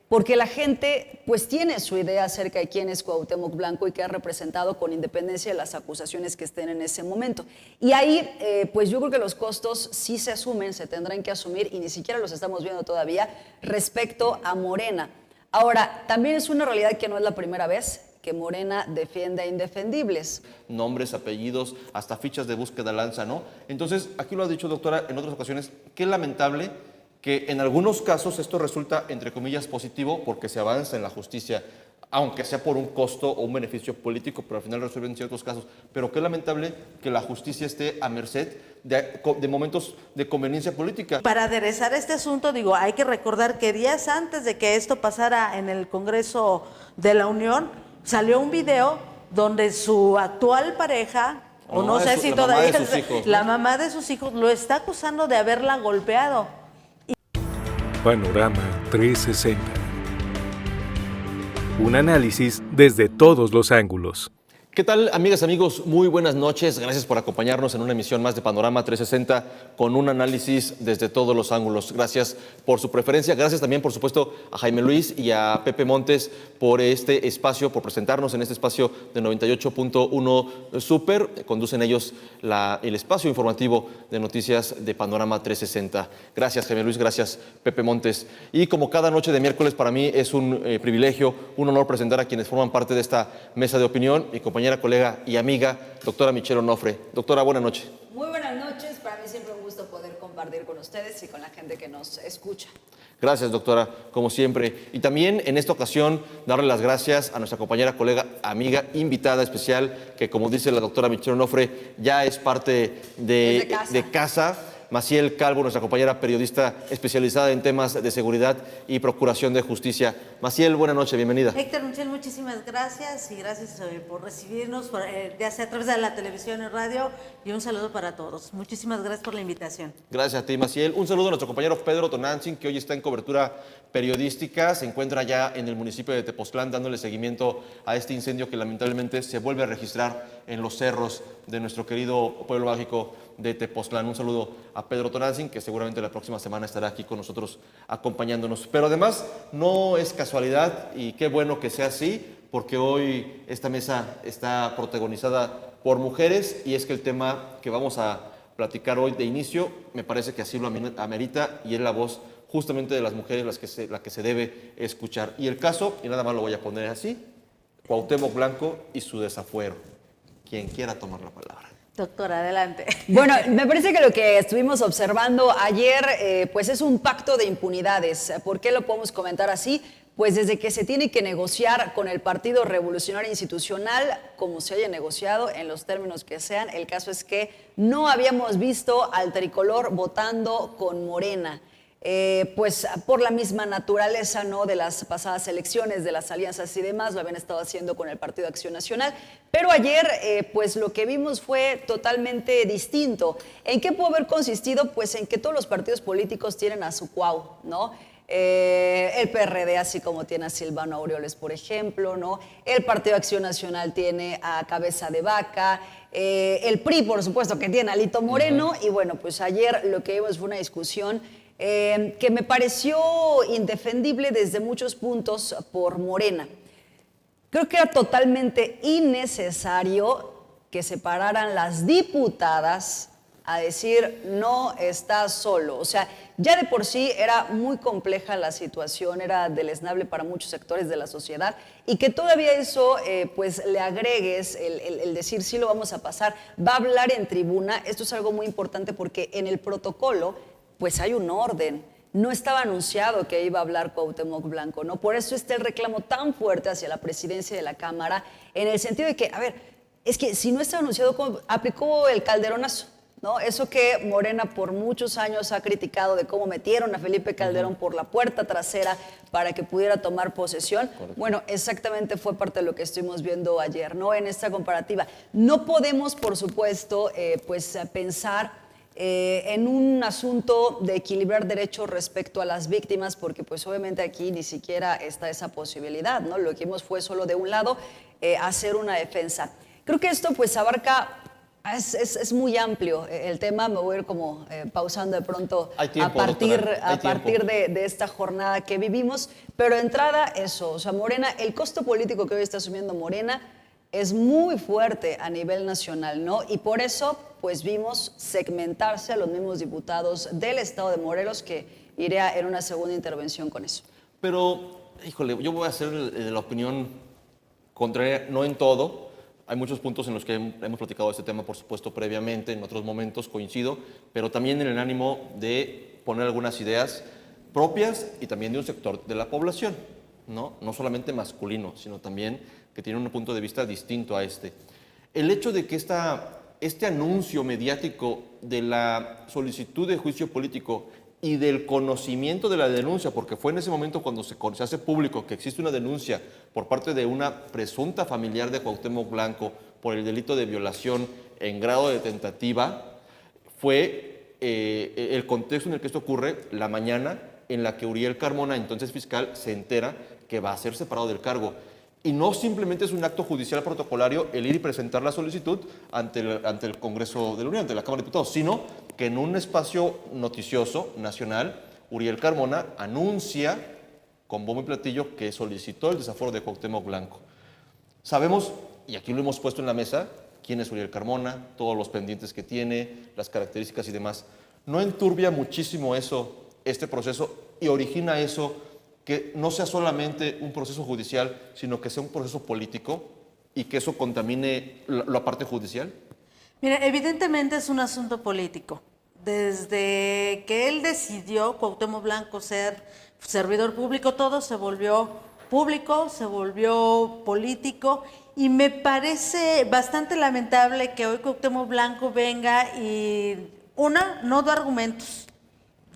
porque la gente pues tiene su idea acerca de quién es Cuauhtémoc Blanco y qué ha representado con independencia de las acusaciones que estén en ese momento. Y ahí pues yo creo que los costos sí se asumen, se tendrán que asumir y ni siquiera los estamos viendo todavía respecto a Morena. Ahora, también es una realidad que no es la primera vez que Morena defiende a indefendibles. Nombres, apellidos, hasta fichas de búsqueda lanza, ¿no? Entonces, aquí lo ha dicho, doctora, en otras ocasiones, qué lamentable que en algunos casos esto resulta, entre comillas, positivo porque se avanza en la justicia, aunque sea por un costo o un beneficio político, pero al final resuelven ciertos casos. Pero qué lamentable que la justicia esté a merced de momentos de conveniencia política. Para aderezar este asunto, digo, hay que recordar que días antes de que esto pasara en el Congreso de la Unión, salió un video donde su actual pareja, o no sé si todavía, la mamá de sus hijos lo está acusando de haberla golpeado. Panorama 360. Un análisis desde todos los ángulos. ¿Qué tal, amigas, amigos? Muy buenas noches. Gracias por acompañarnos en una emisión más de Panorama 360 con un análisis desde todos los ángulos. Gracias por su preferencia. Gracias también, por supuesto, a Jaime Luis y a Pepe Montes por este espacio, por presentarnos en este espacio de 98.1 Super. Conducen ellos el espacio informativo de noticias de Panorama 360. Gracias, Jaime Luis. Gracias, Pepe Montes. Y como cada noche de miércoles, para mí es un privilegio, un honor presentar a quienes forman parte de esta mesa de opinión. Mi compañera, colega y amiga, doctora Michelle Onofre. Doctora, buenas noches. Muy buenas noches, para mí siempre un gusto poder compartir con ustedes y con la gente que nos escucha. Gracias, doctora, como siempre. Y también en esta ocasión darle las gracias a nuestra compañera, colega, amiga, invitada especial, que como dice la doctora Michelle Onofre, ya es parte de casa. Maciel Calvo, nuestra compañera periodista especializada en temas de seguridad y procuración de justicia. Maciel, buenas noches, bienvenida. Héctor, Michelle, muchísimas gracias y gracias por recibirnos, ya sea a través de la televisión y radio, y un saludo para todos. Muchísimas gracias por la invitación. Gracias a ti, Maciel. Un saludo a nuestro compañero Pedro Tonantzin, que hoy está en cobertura periodística, se encuentra ya en el municipio de Tepoztlán dándole seguimiento a este incendio que lamentablemente se vuelve a registrar en los cerros de nuestro querido pueblo mágico de Tepoztlán. Un saludo a Pedro Tonantzin, que seguramente la próxima semana estará aquí con nosotros acompañándonos. Pero además no es casualidad, y qué bueno que sea así, porque hoy esta mesa está protagonizada por mujeres, y es que el tema que vamos a platicar hoy de inicio me parece que así lo amerita, y es la voz justamente de las mujeres la que se debe escuchar. Y el caso, y nada más lo voy a poner así, Cuauhtémoc Blanco y su desafuero. Quien quiera tomar la palabra. Doctora, adelante. Bueno, me parece que lo que estuvimos observando ayer, pues es un pacto de impunidades. ¿Por qué lo podemos comentar así? Pues desde que se tiene que negociar con el Partido Revolucionario Institucional, como se haya negociado, en los términos que sean, el caso es que no habíamos visto al tricolor votando con Morena. Pues por la misma naturaleza, ¿no?, de las pasadas elecciones, de las alianzas y demás, lo habían estado haciendo con el Partido Acción Nacional, pero ayer pues lo que vimos fue totalmente distinto. ¿En qué pudo haber consistido? Pues en que todos los partidos políticos tienen a su Cuau, ¿no? El PRD, así como tiene a Silvano Aureoles, por ejemplo, ¿no? El Partido Acción Nacional tiene a Cabeza de Vaca, el PRI, por supuesto, que tiene a Alito Moreno, y bueno, pues ayer lo que vimos fue una discusión que me pareció indefendible desde muchos puntos por Morena. Creo que era totalmente innecesario que se pararan las diputadas a decir no estás solo. O sea, ya de por sí era muy compleja la situación, era deleznable para muchos sectores de la sociedad, y que todavía eso pues le agregues el decir sí lo vamos a pasar, va a hablar en tribuna. Esto es algo muy importante porque en el protocolo pues hay un orden. No estaba anunciado que iba a hablar Cuauhtémoc Blanco, ¿no? Por eso está el reclamo tan fuerte hacia la presidencia de la Cámara, en el sentido de que, a ver, es que si no está anunciado, aplicó el calderonazo, ¿no? Eso que Morena por muchos años ha criticado de cómo metieron a Felipe Calderón por la puerta trasera para que pudiera tomar posesión. Correcto. Bueno, exactamente fue parte de lo que estuvimos viendo ayer, ¿no? En esta comparativa. No podemos, por supuesto, pues pensar en un asunto de equilibrar derechos respecto a las víctimas, porque pues obviamente aquí ni siquiera está esa posibilidad, ¿no? Lo que vimos fue solo de un lado hacer una defensa. Creo que esto pues abarca Es muy amplio el tema, me voy a ir como pausando de pronto Hay tiempo, a partir, doctora, hay a partir tiempo. de esta jornada que vivimos, pero de entrada eso, o sea, Morena, el costo político que hoy está asumiendo Morena es muy fuerte a nivel nacional, ¿no? Y por eso, pues vimos segmentarse a los mismos diputados del estado de Morelos, que iré en una segunda intervención con eso. Pero, híjole, yo voy a hacer de la opinión contraria, no en todo. Hay muchos puntos en los que hemos platicado este tema, por supuesto, previamente, en otros momentos coincido, pero también en el ánimo de poner algunas ideas propias y también de un sector de la población, ¿no? No solamente masculino, sino también que tiene un punto de vista distinto a este. El hecho de que este anuncio mediático de la solicitud de juicio político y del conocimiento de la denuncia, porque fue en ese momento cuando se hace público que existe una denuncia por parte de una presunta familiar de Cuauhtémoc Blanco por el delito de violación en grado de tentativa, fue el contexto en el que esto ocurre la mañana en la que Uriel Carmona, entonces fiscal, se entera que va a ser separado del cargo. Y no simplemente es un acto judicial protocolario el ir y presentar la solicitud ante el Congreso de la Unión, ante la Cámara de Diputados, sino que en un espacio noticioso nacional, Uriel Carmona anuncia con bombo y platillo que solicitó el desaforo de Cuauhtémoc Blanco. Sabemos, y aquí lo hemos puesto en la mesa, quién es Uriel Carmona, todos los pendientes que tiene, las características y demás. ¿No enturbia muchísimo eso, este proceso, y origina eso, que no sea solamente un proceso judicial, sino que sea un proceso político y que eso contamine la parte judicial? Mira, evidentemente es un asunto político. Desde que él decidió, Cuauhtémoc Blanco, ser servidor público, todo se volvió público, se volvió político, y me parece bastante lamentable que hoy Cuauhtémoc Blanco venga y, no da argumentos,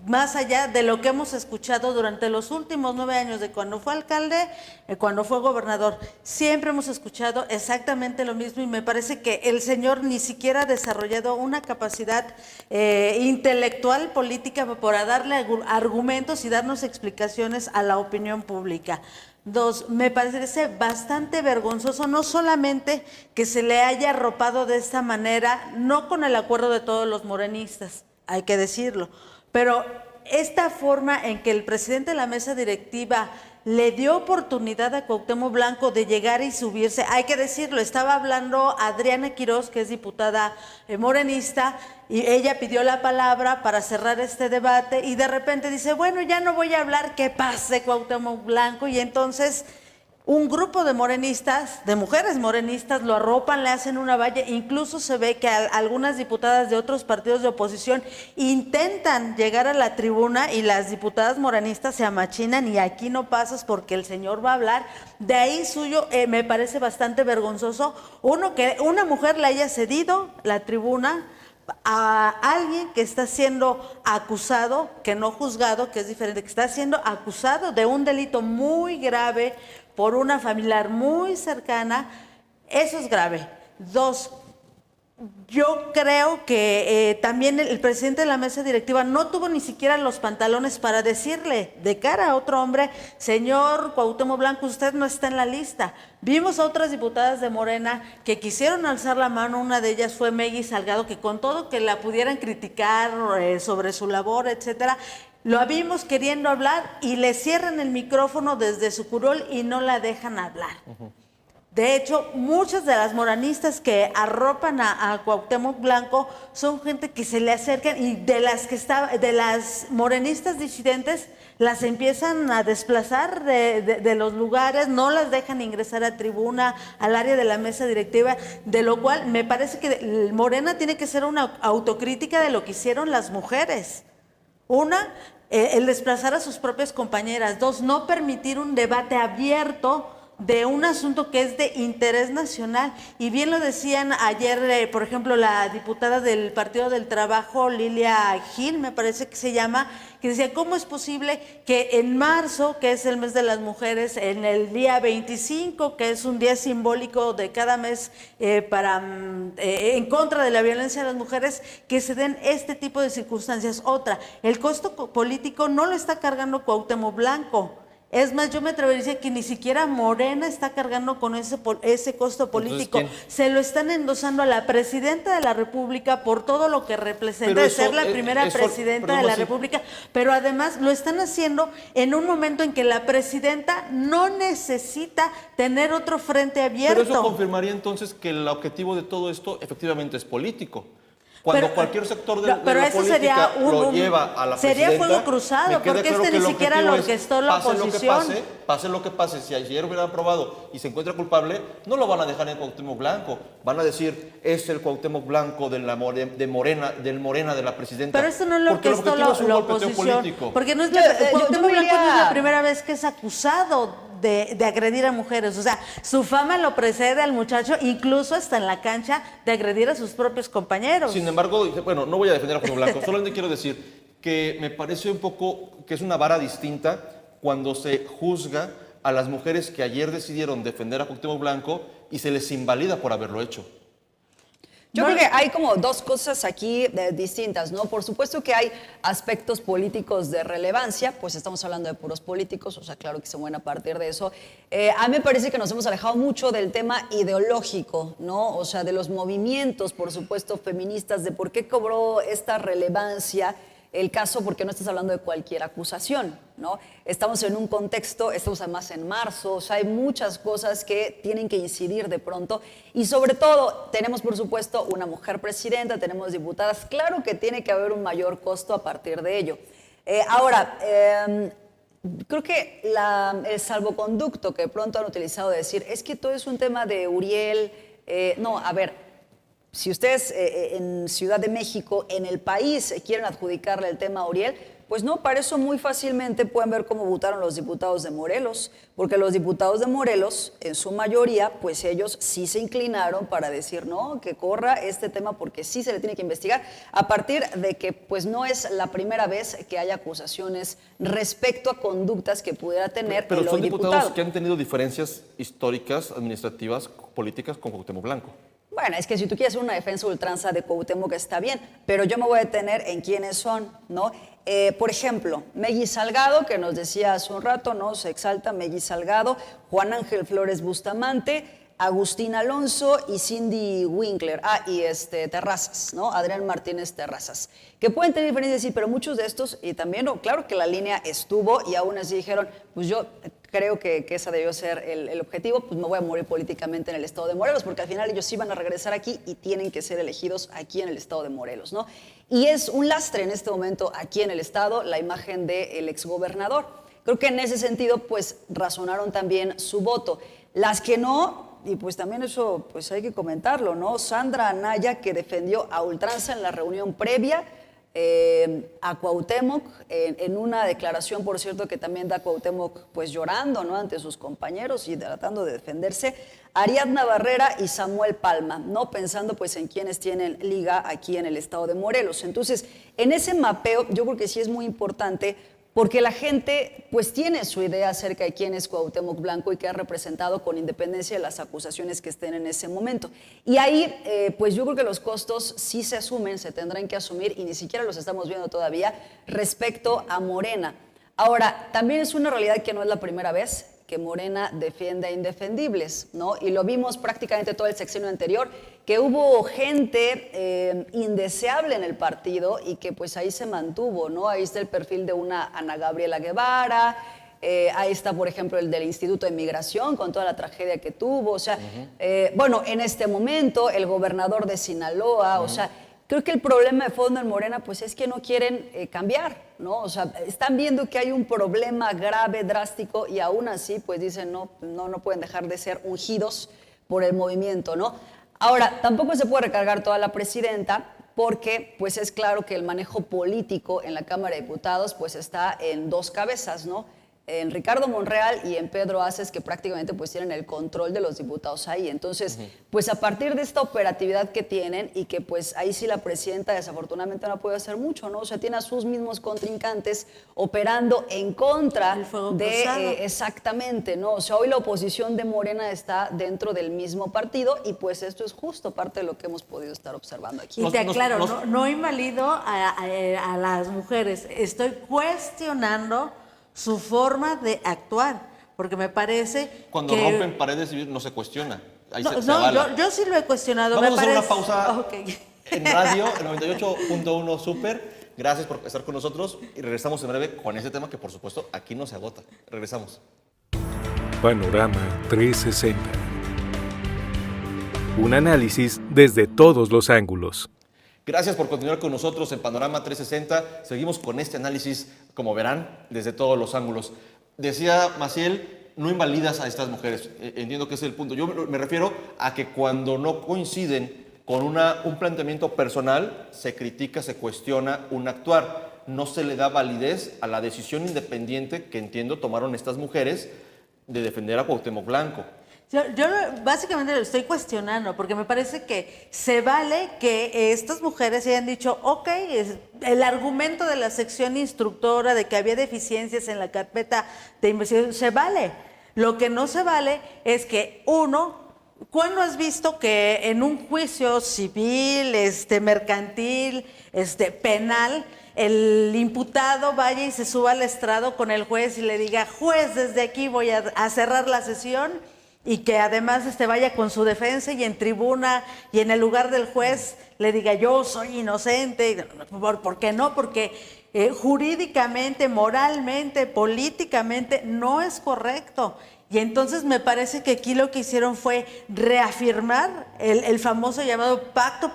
más allá de lo que hemos escuchado durante los últimos 9 años, de cuando fue alcalde, cuando fue gobernador. Siempre hemos escuchado exactamente lo mismo, y me parece que el señor ni siquiera ha desarrollado una capacidad intelectual, política, para darle argumentos y darnos explicaciones a la opinión pública. 2, me parece bastante vergonzoso, no solamente que se le haya arropado de esta manera, no con el acuerdo de todos los morenistas, hay que decirlo, pero esta forma en que el presidente de la mesa directiva le dio oportunidad a Cuauhtémoc Blanco de llegar y subirse, hay que decirlo, estaba hablando Adriana Quiroz, que es diputada morenista, y ella pidió la palabra para cerrar este debate, y de repente dice, bueno, ya no voy a hablar, que pase Cuauhtémoc Blanco, y entonces un grupo de morenistas, de mujeres morenistas, lo arropan, le hacen una valla. Incluso se ve que algunas diputadas de otros partidos de oposición intentan llegar a la tribuna, y las diputadas morenistas se amachinan, y aquí no pasas porque el señor va a hablar. De ahí suyo, me parece bastante vergonzoso, que una mujer le haya cedido la tribuna a alguien que está siendo acusado, que no juzgado, que es diferente, que está siendo acusado de un delito muy grave por una familiar muy cercana. Eso es grave. 2, yo creo que también el presidente de la mesa directiva no tuvo ni siquiera los pantalones para decirle de cara a otro hombre, señor Cuauhtémoc Blanco, usted no está en la lista. Vimos a otras diputadas de Morena que quisieron alzar la mano, una de ellas fue Meggy Salgado, que con todo que la pudieran criticar sobre su labor, etcétera, lo vimos queriendo hablar, y le cierran el micrófono desde su curul y no la dejan hablar. De hecho, muchas de las moranistas que arropan a Cuauhtémoc Blanco son gente que se le acercan, y de las morenistas disidentes las empiezan a desplazar de los lugares, no las dejan ingresar a tribuna, al área de la mesa directiva, de lo cual me parece que Morena tiene que ser una autocrítica de lo que hicieron las mujeres. El desplazar a sus propias compañeras. 2, no permitir un debate abierto de un asunto que es de interés nacional. Y bien lo decían ayer, por ejemplo, la diputada del Partido del Trabajo, Lilia Gil, me parece que se llama, que decía, ¿cómo es posible que en marzo, que es el mes de las mujeres, en el día 25, que es un día simbólico de cada mes en contra de la violencia a las mujeres, que se den este tipo de circunstancias? Otra, el costo político no lo está cargando Cuauhtémoc Blanco. Es más, yo me atrevería a decir que ni siquiera Morena está cargando con ese costo político. Entonces, se lo están endosando a la presidenta de la República por todo lo que representa de ser la primera presidenta de la República, pero además lo están haciendo en un momento en que la presidenta no necesita tener otro frente abierto. Pero eso confirmaría entonces que el objetivo de todo esto efectivamente es político. Cuando cualquier sector de la política lo lleva a la sería presidenta, fuego cruzado, porque claro ni siquiera lo orquestó la oposición. Pase lo que pase, si ayer hubiera aprobado y se encuentra culpable, no lo van a dejar en Cuauhtémoc Blanco. Van a decir, es el Cuauhtémoc Blanco del Morena de la presidenta. Pero eso no lo orquestó la oposición. Porque no es Cuauhtémoc Blanco no es la primera vez que es acusado de agredir a mujeres. O sea, su fama lo precede al muchacho, incluso hasta en la cancha, de agredir a sus propios compañeros. Sin embargo, bueno, no voy a defender a Cuauhtémoc Blanco, solamente quiero decir que me parece un poco que es una vara distinta cuando se juzga a las mujeres que ayer decidieron defender a Cuauhtémoc Blanco y se les invalida por haberlo hecho. Yo creo que hay como dos cosas aquí distintas, ¿no? Por supuesto que hay aspectos políticos de relevancia, pues estamos hablando de puros políticos, o sea, claro que se mueven a partir de eso. A mí me parece que nos hemos alejado mucho del tema ideológico, ¿no? O sea, de los movimientos, por supuesto, feministas, de por qué cobró esta relevancia el caso, porque no estás hablando de cualquier acusación, ¿no? Estamos en un contexto, estamos además en marzo, o sea, hay muchas cosas que tienen que incidir de pronto, y sobre todo tenemos, por supuesto, una mujer presidenta, tenemos diputadas, claro que tiene que haber un mayor costo a partir de ello. Ahora, creo que el salvoconducto que de pronto han utilizado de decir, es que todo es un tema de Uriel, no, a ver, si ustedes en Ciudad de México, en el país, quieren adjudicarle el tema a Uriel, pues no, para eso muy fácilmente pueden ver cómo votaron los diputados de Morelos, porque los diputados de Morelos, en su mayoría, pues ellos sí se inclinaron para decir, no, que corra este tema porque sí se le tiene que investigar, a partir de que pues no es la primera vez que hay acusaciones respecto a conductas que pudiera tener pero el son hoy diputados diputado. que han tenido diferencias históricas, administrativas, políticas con Cuauhtémoc Blanco. Bueno, es que si tú quieres hacer una defensa ultranza de Cuauhtémoc está bien, pero yo me voy a detener en quiénes son, ¿no? Por ejemplo, Meggy Salgado, que nos decía hace un rato, ¿no? Se exalta Meggy Salgado, Juan Ángel Flores Bustamante, Agustín Alonso y Cindy Winkler. Y Terrazas, ¿no? Adrián Martínez Terrazas. Que pueden tener diferencias, sí, pero muchos de estos, y también, claro que la línea estuvo y aún así dijeron, pues yo creo que esa debió ser el objetivo, pues me voy a morir políticamente en el estado de Morelos, porque al final ellos sí van a regresar aquí y tienen que ser elegidos aquí en el estado de Morelos, ¿no? Y es un lastre en este momento aquí en el estado la imagen del exgobernador. Creo que en ese sentido, pues razonaron también su voto. Las que no, y pues también eso pues hay que comentarlo, ¿no? Sandra Anaya, que defendió a ultranza en la reunión previa a Cuauhtémoc, en una declaración, por cierto, que también da Cuauhtémoc pues llorando, ¿no? Ante sus compañeros y tratando de defenderse. Ariadna Barrera y Samuel Palma, ¿no? Pensando pues en quienes tienen liga aquí en el estado de Morelos. Entonces, en ese mapeo yo creo que sí es muy importante, porque la gente pues tiene su idea acerca de quién es Cuauhtémoc Blanco y qué ha representado, con independencia de las acusaciones que estén en ese momento. Y ahí pues yo creo que los costos sí se asumen, se tendrán que asumir, y ni siquiera los estamos viendo todavía respecto a Morena. Ahora, también es una realidad que no es la primera vez que Morena defiende a indefendibles, ¿no? Y lo vimos prácticamente todo el sexenio anterior, que hubo gente indeseable en el partido y que pues ahí se mantuvo, ¿no? Ahí está el perfil de una Ana Gabriela Guevara, ahí está, por ejemplo, el del Instituto de Migración con toda la tragedia que tuvo, o sea, bueno, en este momento el gobernador de Sinaloa, o sea, creo que el problema de fondo en Morena pues es que no quieren cambiar, ¿no? O sea, están viendo que hay un problema grave, drástico, y aún así pues dicen no pueden dejar de ser ungidos por el movimiento, ¿no? Ahora, tampoco se puede recargar toda la presidenta, porque pues es claro que el manejo político en la Cámara de Diputados pues está en dos cabezas, ¿no? En Ricardo Monreal y en Pedro Aces, que prácticamente pues tienen el control de los diputados ahí. Entonces, pues a partir de esta operatividad que tienen, y que pues ahí sí la presidenta desafortunadamente no puede hacer mucho, ¿no? O sea, tiene a sus mismos contrincantes operando en contra de exactamente, ¿no? O sea, hoy la oposición de Morena está dentro del mismo partido, y pues esto es justo parte de lo que hemos podido estar observando aquí. Y te aclaro, no invalido a las mujeres, estoy cuestionando su forma de actuar, porque me parece Cuando que... rompen paredes no se cuestiona. Ahí se No, avala. yo sí lo he cuestionado. Vamos me a hacer parece... una pausa Ok. en radio, el 98.1 Super. Gracias por estar con nosotros y regresamos en breve con este tema que, por supuesto, aquí no se agota. Regresamos. Panorama 360. Un análisis desde todos los ángulos. Gracias por continuar con nosotros en Panorama 360. Seguimos con este análisis, como verán, desde todos los ángulos. Decía Maciel, no invalidas a estas mujeres. Entiendo que ese es el punto. Yo me refiero a que cuando no coinciden con un planteamiento personal, se critica, se cuestiona un actuar. No se le da validez a la decisión independiente que entiendo tomaron estas mujeres de defender a Cuauhtémoc Blanco. Yo básicamente lo estoy cuestionando porque me parece que se vale que estas mujeres hayan dicho, ok, el argumento de la sección instructora de que había deficiencias en la carpeta de investigación, se vale. Lo que no se vale es que ¿cuándo has visto que en un juicio civil, mercantil, penal, el imputado vaya y se suba al estrado con el juez y le diga, juez, desde aquí voy a cerrar la sesión? Y que además vaya con su defensa y en tribuna y en el lugar del juez le diga, yo soy inocente. ¿Por qué no? Porque jurídicamente, moralmente, políticamente no es correcto. Y entonces me parece que aquí lo que hicieron fue reafirmar el famoso llamado pacto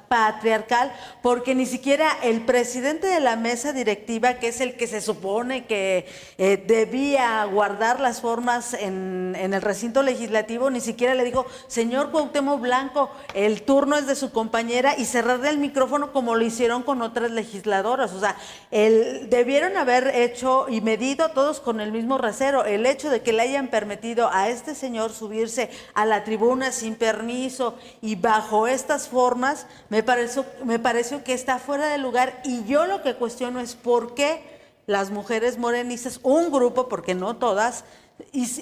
patriarcal, porque ni siquiera el presidente de la mesa directiva, que es el que se supone que debía guardar las formas en el recinto legislativo, ni siquiera le dijo, señor Cuauhtémoc Blanco, el turno es de su compañera, y cerrarle el micrófono como lo hicieron con otras legisladoras. O sea, debieron haber hecho y medido todos con el mismo rasero. El hecho de que le hayan permitido a este señor subirse a la tribuna sin permiso y bajo estas formas, me pareció que está fuera de lugar. Y yo lo que cuestiono es por qué las mujeres morenistas, un grupo, porque no todas,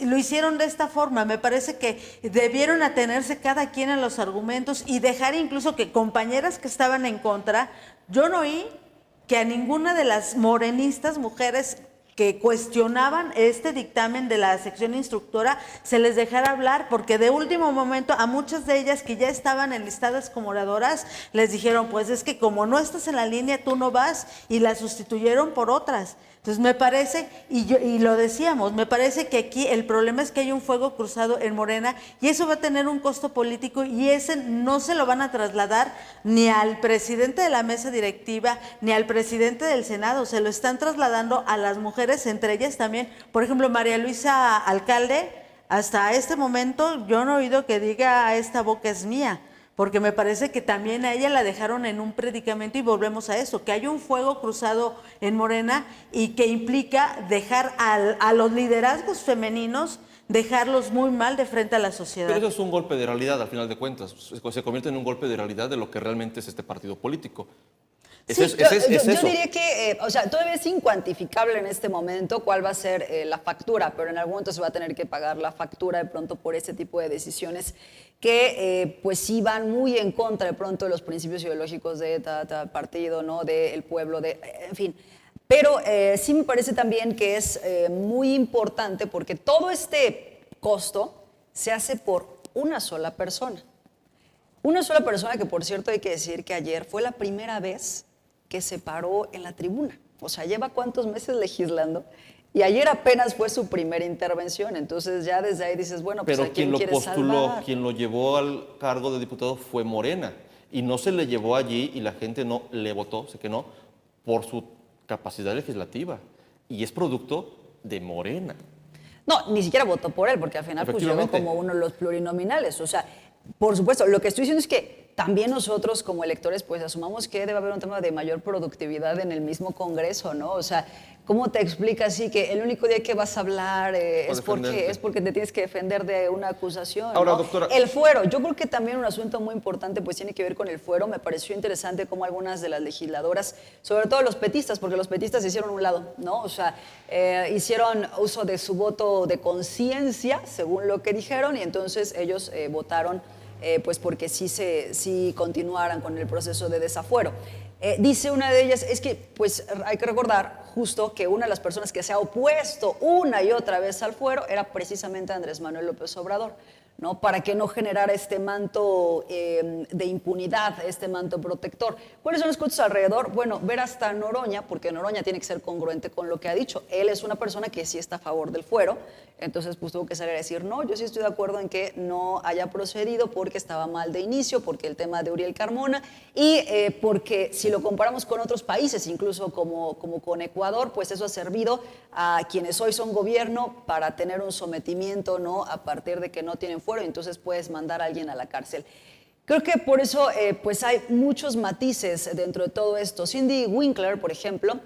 lo hicieron de esta forma. Me parece que debieron atenerse cada quien a los argumentos y dejar incluso que compañeras que estaban en contra, yo no oí que a ninguna de las morenistas mujeres que cuestionaban este dictamen de la sección instructora se les dejara hablar, porque de último momento a muchas de ellas que ya estaban enlistadas como oradoras les dijeron, pues es que como no estás en la línea tú no vas, y las sustituyeron por otras. Entonces me parece, y lo decíamos, me parece que aquí el problema es que hay un fuego cruzado en Morena y eso va a tener un costo político, y ese no se lo van a trasladar ni al presidente de la mesa directiva ni al presidente del Senado, se lo están trasladando a las mujeres, entre ellas también, por ejemplo, María Luisa Alcalde. Hasta este momento yo no he oído que diga esta boca es mía, porque me parece que también a ella la dejaron en un predicamento, y volvemos a eso, que hay un fuego cruzado en Morena y que implica dejar a los liderazgos femeninos, dejarlos muy mal de frente a la sociedad. Pero eso es un golpe de realidad, al final de cuentas. Se convierte en un golpe de realidad de lo que realmente es este partido político. Sí, yo diría que, todavía es incuantificable en este momento cuál va a ser la factura, pero en algún momento se va a tener que pagar la factura de pronto por este tipo de decisiones que pues sí van muy en contra de pronto de los principios ideológicos de tal partido, ¿no? Del pueblo, en fin. Pero sí me parece también que es muy importante porque todo este costo se hace por una sola persona. Una sola persona que, por cierto, hay que decir que ayer fue la primera vez que se paró en la tribuna. O sea, lleva cuántos meses legislando y ayer apenas fue su primera intervención. Entonces ya desde ahí dices, bueno, pues pero ¿a quién quieres salvar? Quien lo llevó al cargo de diputado fue Morena, y no se le llevó allí y la gente no le votó, sé que no, por su capacidad legislativa, y es producto de Morena. No, ni siquiera votó por él, porque al final pues llegó como uno de los plurinominales. O sea, por supuesto, lo que estoy diciendo es que también nosotros como electores pues asumamos que debe haber un tema de mayor productividad en el mismo Congreso, ¿no? O sea, ¿cómo te explicas así que el único día que vas a hablar es porque te tienes que defender de una acusación? Ahora, ¿no? doctora. El fuero, yo creo que también un asunto muy importante pues tiene que ver con el fuero. Me pareció interesante cómo algunas de las legisladoras, sobre todo los petistas, porque los petistas se hicieron un lado, ¿no? O sea, hicieron uso de su voto de conciencia, según lo que dijeron, y entonces ellos votaron pues porque sí continuaran con el proceso de desafuero. Dice una de ellas, es que pues hay que recordar, justo que una de las personas que se ha opuesto una y otra vez al fuero era precisamente Andrés Manuel López Obrador, ¿no? Para que no generara este manto de impunidad, este manto protector. ¿Cuáles son los costos alrededor? Bueno, ver hasta Noroña, porque Noroña tiene que ser congruente con lo que ha dicho. Él es una persona que sí está a favor del fuero, entonces pues tuvo que salir a decir, no, yo sí estoy de acuerdo en que no haya procedido porque estaba mal de inicio, porque el tema de Uriel Carmona y porque si lo comparamos con otros países, incluso como con Ecuador, pues eso ha servido a quienes hoy son gobierno para tener un sometimiento, ¿no? A partir de que no tienen fuero, y entonces puedes mandar a alguien a la cárcel. Creo que por eso pues hay muchos matices dentro de todo esto. Cindy Winkler, por ejemplo,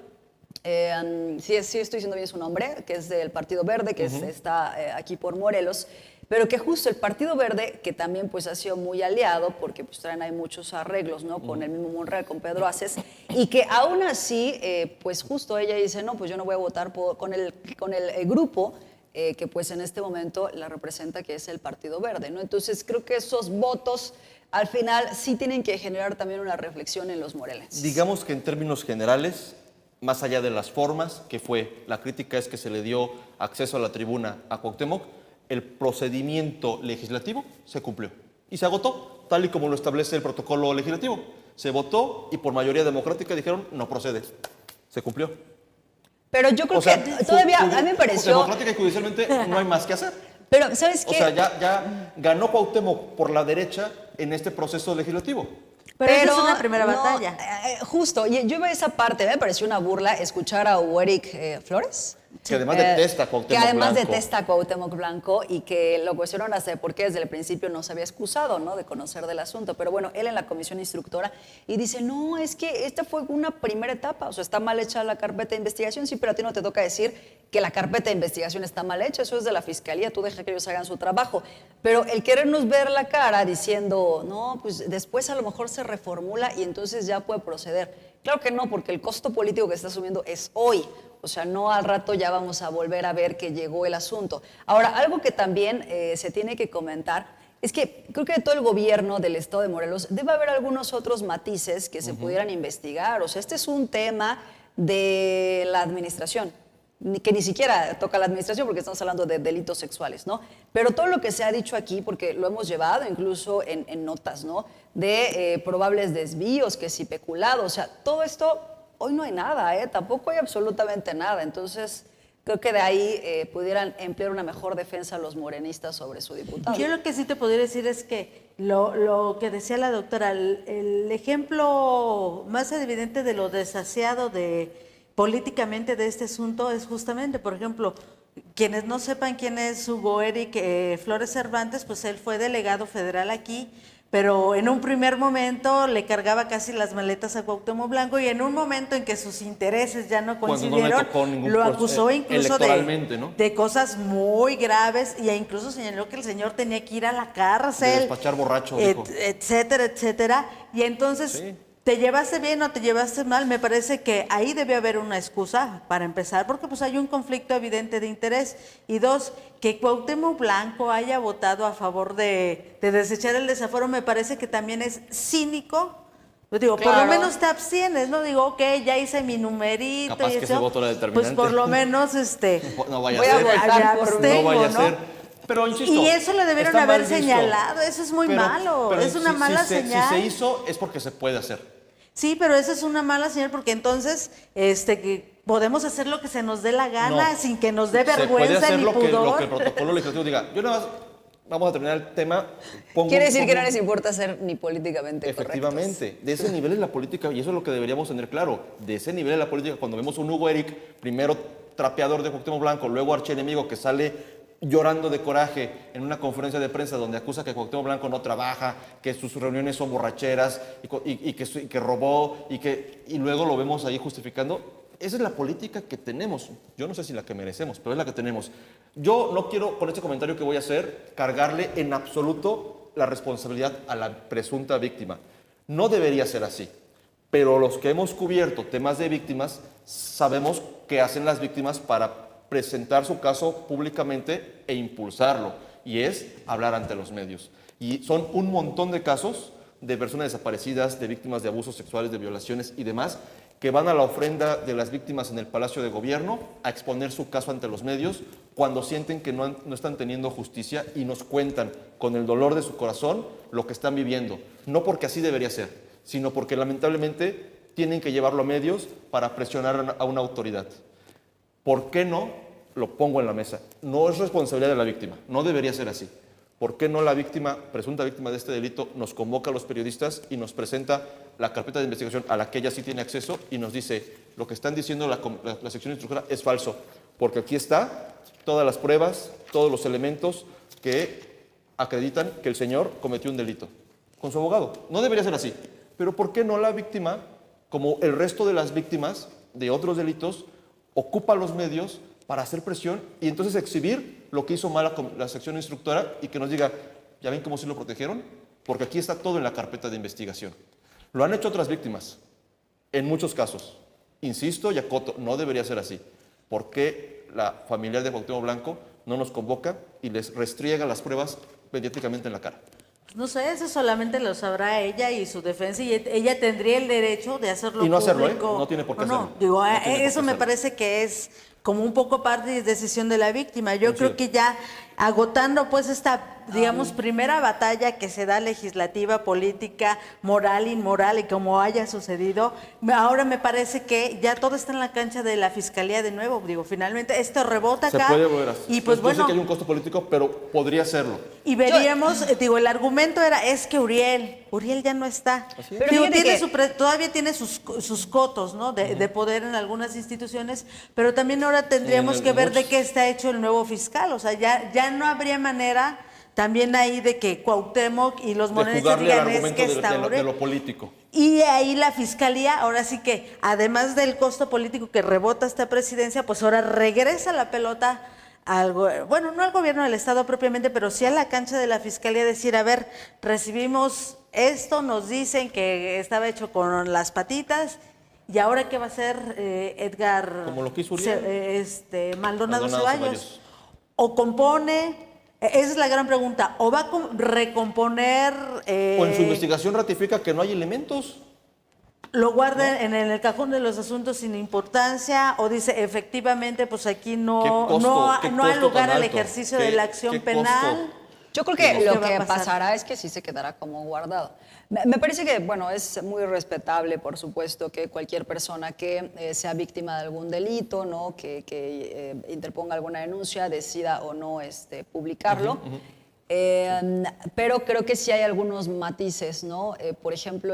sí estoy diciendo bien su nombre, que es del Partido Verde, que está aquí por Morelos, pero que justo el Partido Verde, que también pues ha sido muy aliado, porque pues traen ahí muchos arreglos, ¿no? Con el mismo Monreal, con Pedro Aces, y que aún así, pues justo ella dice, no, pues yo no voy a votar con el grupo que pues en este momento la representa, que es el Partido Verde, ¿no? Entonces creo que esos votos al final sí tienen que generar también una reflexión en los morelenses. Digamos que en términos generales, más allá de las formas, que fue, la crítica es que se le dio acceso a la tribuna a Cuauhtémoc, el procedimiento legislativo se cumplió y se agotó, tal y como lo establece el protocolo legislativo. Se votó y por mayoría democrática dijeron no procede. Se cumplió. Pero yo creo que todavía, a mí me pareció... Democrática y judicialmente no hay más que hacer. Pero, ¿sabes qué? O sea, ya ganó Cuauhtémoc por la derecha en este proceso legislativo. Pero esa es una primera no, batalla. Justo, yo iba a esa parte, me pareció una burla escuchar a Eric Flores. Que además detesta a Cuauhtémoc Que además Blanco. detesta a Cuauhtémoc Blanco y que lo cuestionaron hasta por qué desde el principio no se había excusado, ¿no? De conocer del asunto. Pero bueno, él en la comisión instructora y dice, no, es que esta fue una primera etapa, o sea, está mal hecha la carpeta de investigación, sí, pero a ti no te toca decir que la carpeta de investigación está mal hecha, eso es de la fiscalía, tú deja que ellos hagan su trabajo. Pero el querernos ver la cara diciendo, no, pues después a lo mejor se reformula y entonces ya puede proceder. Claro que no, porque el costo político que está asumiendo es hoy. O sea, no al rato ya vamos a volver a ver que llegó el asunto. Ahora, algo que también se tiene que comentar es que creo que de todo el gobierno del estado de Morelos debe haber algunos otros matices que se pudieran investigar. O sea, este es un tema de la administración, que ni siquiera toca la administración porque estamos hablando de delitos sexuales, ¿no? Pero todo lo que se ha dicho aquí, porque lo hemos llevado incluso en notas, ¿no? De probables desvíos, que si peculado, o sea, todo esto... Hoy no hay nada, tampoco hay absolutamente nada. Entonces, creo que de ahí pudieran emplear una mejor defensa los morenistas sobre su diputado. Yo lo que sí te podría decir es que lo que decía la doctora, el ejemplo más evidente de lo desasiado políticamente de este asunto es justamente, por ejemplo, quienes no sepan quién es Hugo Eric Flores Cervantes, pues él fue delegado federal aquí, pero en un primer momento le cargaba casi las maletas a Cuauhtémoc Blanco y en un momento en que sus intereses ya no coincidieron, lo acusó incluso de cosas muy graves y incluso señaló que el señor tenía que ir a la cárcel. De despachar borracho, dijo. Etcétera, etcétera. Y entonces... Sí. ¿Te llevaste bien o te llevaste mal? Me parece que ahí debe haber una excusa para empezar, porque pues hay un conflicto evidente de interés. Y dos, que Cuauhtémoc Blanco haya votado a favor de desechar el desafuero, me parece que también es cínico. Yo digo, claro. Por lo menos te abstienes, ¿no? Digo, ok, ya hice mi numerito. Capaz y que eso, ese voto era determinante. pues por lo menos no vaya voy a votar por abstengo, no vaya a ¿no? ser. Pero insisto, y eso lo debieron haber señalado, eso es muy malo, pero es una mala señal. Si se hizo es porque se puede hacer. Sí, pero esa es una mala señal porque entonces que podemos hacer lo que se nos dé la gana sin que nos dé vergüenza ni pudor. Lo que el protocolo legislativo diga. Yo nada más, vamos a terminar el tema. Quiere decir que no les importa ser ni políticamente efectivamente, correctos. De ese nivel es la política y eso es lo que deberíamos tener claro. De ese nivel es la política, cuando vemos un Hugo Eric, primero trapeador de Cuauhtémoc Blanco, luego archienemigo que sale llorando de coraje en una conferencia de prensa donde acusa que Cuauhtémoc Blanco no trabaja, que sus reuniones son borracheras y que robó y luego lo vemos ahí justificando. Esa es la política que tenemos. Yo no sé si la que merecemos, pero es la que tenemos. Yo no quiero, con este comentario que voy a hacer, cargarle en absoluto la responsabilidad a la presunta víctima. No debería ser así. Pero los que hemos cubierto temas de víctimas sabemos qué hacen las víctimas para presentar su caso públicamente e impulsarlo, y es hablar ante los medios. Y son un montón de casos de personas desaparecidas, de víctimas de abusos sexuales, de violaciones y demás, que van a la ofrenda de las víctimas en el Palacio de Gobierno a exponer su caso ante los medios cuando sienten que no están teniendo justicia y nos cuentan con el dolor de su corazón lo que están viviendo. No porque así debería ser, sino porque lamentablemente tienen que llevarlo a medios para presionar a una autoridad. ¿Por qué no? Lo pongo en la mesa. No es responsabilidad de la víctima, no debería ser así. ¿Por qué no la víctima, presunta víctima de este delito, nos convoca a los periodistas y nos presenta la carpeta de investigación a la que ella sí tiene acceso y nos dice, lo que están diciendo la sección instructora es falso, porque aquí está todas las pruebas, todos los elementos que acreditan que el señor cometió un delito? Con su abogado. No debería ser así. Pero ¿por qué no la víctima, como el resto de las víctimas de otros delitos, ocupa los medios para hacer presión y entonces exhibir lo que hizo mal la sección instructora y que nos diga, ¿ya ven cómo sí lo protegieron? Porque aquí está todo en la carpeta de investigación. Lo han hecho otras víctimas, en muchos casos. Insisto y acoto, no debería ser así. ¿Por qué la familiar de Cuauhtémoc Blanco no nos convoca y les restriega las pruebas mediáticamente en la cara? No sé, eso solamente lo sabrá ella y su defensa, y ella tendría el derecho de hacerlo y no hacerlo, público. No tiene por qué hacerlo. Digo, no tiene eso me parece que es como un poco parte y decisión de la víctima. Yo creo que ya agotando pues esta, digamos, primera batalla que se da legislativa, política, moral, inmoral y como haya sucedido, ahora me parece que ya todo está en la cancha de la Fiscalía de nuevo. Digo, finalmente esto rebota acá. Se puede volver a hacer. Y pues Yo sé que hay un costo político, pero podría serlo. Y veríamos, digo, el argumento es que Uriel ya no está. Pero Digo, fíjate todavía tiene sus cotos, ¿no? De poder en algunas instituciones, pero también ahora tendríamos que ver de qué está hecho el nuevo fiscal. O sea, ya no habría manera también ahí de que Cuauhtémoc y los morenistas digan es que está de lo político. Y ahí la fiscalía, ahora sí que, además del costo político que rebota esta presidencia, pues ahora regresa la pelota bueno, no al gobierno del Estado propiamente, pero sí a la cancha de la Fiscalía, decir, a ver, recibimos esto, nos dicen que estaba hecho con las patitas, y ahora qué va a hacer Edgar como lo que hizo Uriel. Maldonado Ceballos. O compone, esa es la gran pregunta, o va a recomponer... o en su investigación ratifica que no hay elementos. Lo guarda en el cajón de los asuntos sin importancia, o dice efectivamente pues aquí no hay lugar al ejercicio de la acción penal. Yo creo que lo que pasará es que sí se quedará como guardado. Me parece que, bueno, es muy respetable, por supuesto, que cualquier persona que sea víctima de algún delito, ¿no? que interponga alguna denuncia, decida o no publicarlo. Pero creo que sí hay algunos matices, ¿no? Por ejemplo,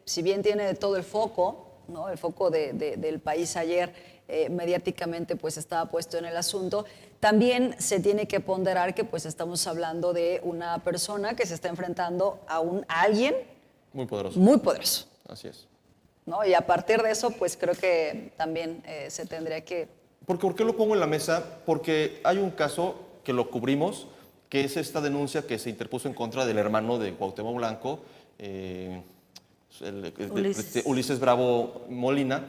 si bien tiene todo el foco, ¿no? El foco del país ayer mediáticamente pues estaba puesto en el asunto, también se tiene que ponderar que pues estamos hablando de una persona que se está enfrentando a alguien muy poderoso. Muy poderoso. Así es. ¿No? Y a partir de eso, pues creo que también se tendría que... ¿Por qué lo pongo en la mesa? Porque hay un caso que lo cubrimos, que es esta denuncia que se interpuso en contra del hermano de Cuauhtémoc Blanco, Ulises Bravo Molina,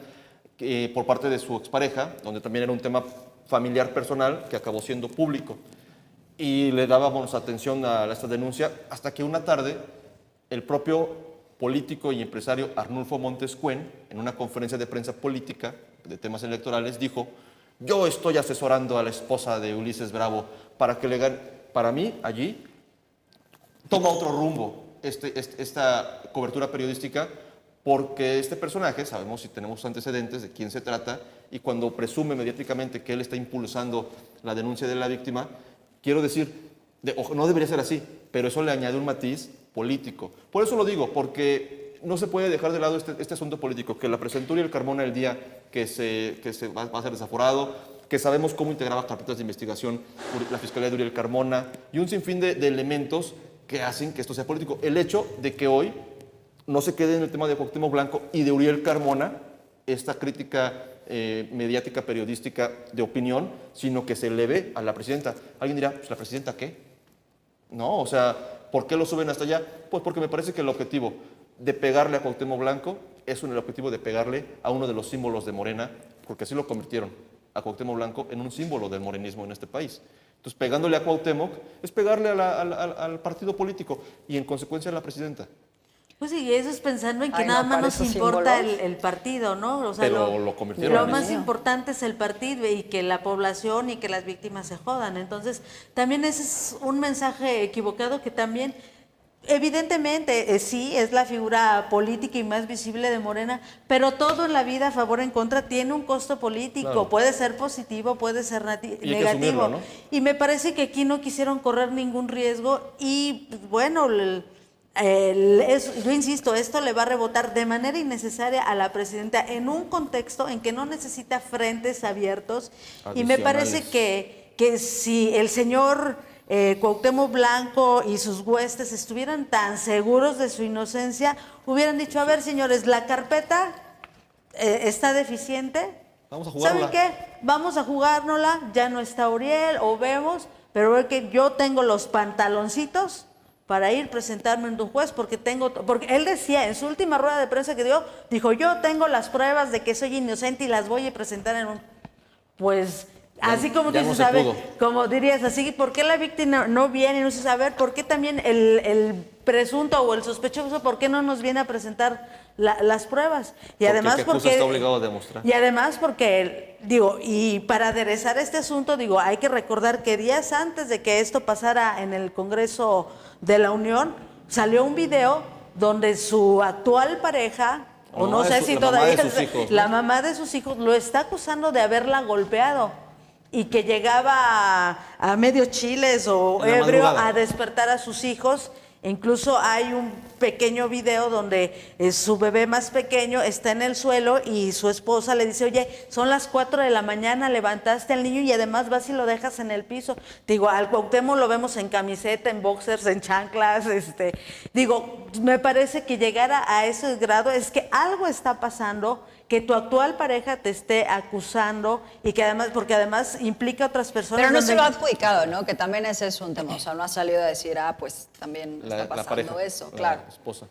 por parte de su expareja, donde también era un tema familiar personal que acabó siendo público. Y le dábamos atención a esta denuncia hasta que una tarde el propio político y empresario Arnulfo Montes Cuen, en una conferencia de prensa política de temas electorales, dijo: yo estoy asesorando a la esposa de Ulises Bravo para que le gane. Para mí, allí, toma otro rumbo esta cobertura periodística, porque este personaje, sabemos si tenemos antecedentes de quién se trata, y cuando presume mediáticamente que él está impulsando la denuncia de la víctima, quiero decir, no debería ser así, pero eso le añade un matiz político. Por eso lo digo, porque no se puede dejar de lado este asunto político, que la presentó Uriel Carmona el día que se va a ser desaforado, que sabemos cómo integraba carpetas de investigación la Fiscalía de Uriel Carmona, y un sinfín de elementos que hacen que esto sea político. El hecho de que hoy no se quede en el tema de Cuauhtémoc Blanco y de Uriel Carmona, esta crítica mediática, periodística, de opinión, sino que se eleve a la presidenta. Alguien dirá, pues, ¿la presidenta qué? No, o sea, ¿por qué lo suben hasta allá? Pues porque me parece que el objetivo de pegarle a Cuauhtémoc Blanco es el objetivo de pegarle a uno de los símbolos de Morena, porque así lo convirtieron, a Cuauhtémoc Blanco, en un símbolo del morenismo en este país. Entonces, pegándole a Cuauhtémoc es pegarle al partido político y, en consecuencia, a la presidenta. Pues sí, eso es pensando en que Ay, nada no, más para nos esos importa símbolos. el partido, ¿no? O sea, Pero lo convirtieron lo en más eso. importante es el partido y que la población y que las víctimas se jodan. Entonces, también ese es un mensaje equivocado que también, evidentemente, sí, es la figura política y más visible de Morena, pero todo en la vida, a favor o en contra, tiene un costo político. Claro. Puede ser positivo, puede ser Y hay que negativo. asumirlo, ¿no? Y me parece que aquí no quisieron correr ningún riesgo y, pues, bueno, yo insisto, esto le va a rebotar de manera innecesaria a la presidenta en un contexto en que no necesita frentes abiertos. Y me parece Adicionales. que si el señor Cuauhtémoc Blanco y sus huestes estuvieran tan seguros de su inocencia, hubieran dicho, a ver, señores, la carpeta está deficiente. Vamos a jugarla. ¿Saben qué? Vamos a jugárnosla, ya no está Uriel, o vemos, pero ve que yo tengo los pantaloncitos para ir presentarme ante un juez, porque él decía en su última rueda de prensa que dio, dijo, yo tengo las pruebas de que soy inocente y las voy a presentar en un... Pues, así como ya tú no dices, se a ver, pudo. como dirías, así, ¿por qué la víctima no viene y no se sabe? ¿Por qué también el presunto o el sospechoso, por qué no nos viene a presentar las pruebas? Y además el que acusa está obligado a demostrar. Y además porque, y para aderezar este asunto, hay que recordar que días antes de que esto pasara en el Congreso de la Unión, salió un video donde su actual pareja, o no sé si la todavía mamá de sus hijos, ¿no? la mamá de sus hijos lo está acusando de haberla golpeado y que llegaba a medio chiles o En la ebrio madrugada. a despertar a sus hijos. Incluso hay un pequeño video donde su bebé más pequeño está en el suelo y su esposa le dice, oye, son las 4 de la mañana, levantaste al niño y además vas y lo dejas en el piso. Al Cuauhtémoc lo vemos en camiseta, en boxers, en chanclas. Me parece que llegar a ese grado es que algo está pasando, que tu actual pareja te esté acusando y que además, porque además implica a otras personas. Pero no donde- se lo ha adjudicado, ¿no? Que también ese es un tema. O sea, no ha salido a decir, pues también La está pasando pareja, eso, la claro. esposa.